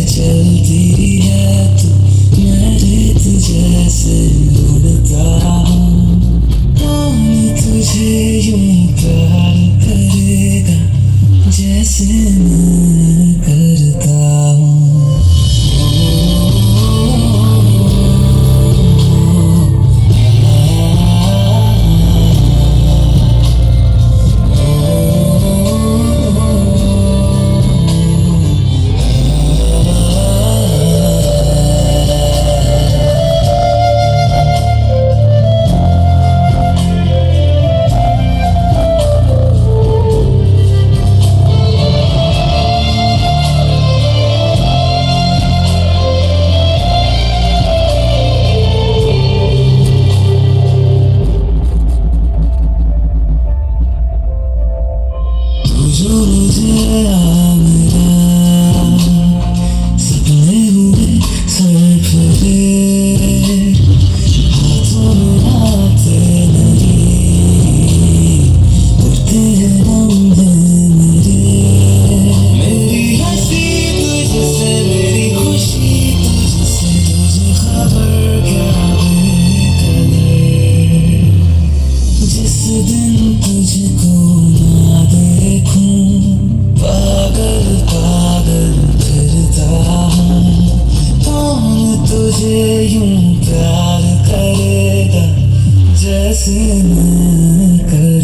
चलती है तू, मैं रेत जैसे उड़ता हूँ। कौन तुझे यूं प्यार करेगा जैसे मैं करता हूँ। जो मुझे मेरा सपने हुए सर फरे, हाथों में आते नहीं, उड़ते हैं लम्हे मेरी हंसी तुझसे, मेरी खुशी तुझसे, तुझे खबर क्या बेकदर। जिस दिन तुझको ना देखूं, पागल पागल फिरता हूँ। कौन तुझे यूं प्यार करेगा जैसे मैं कर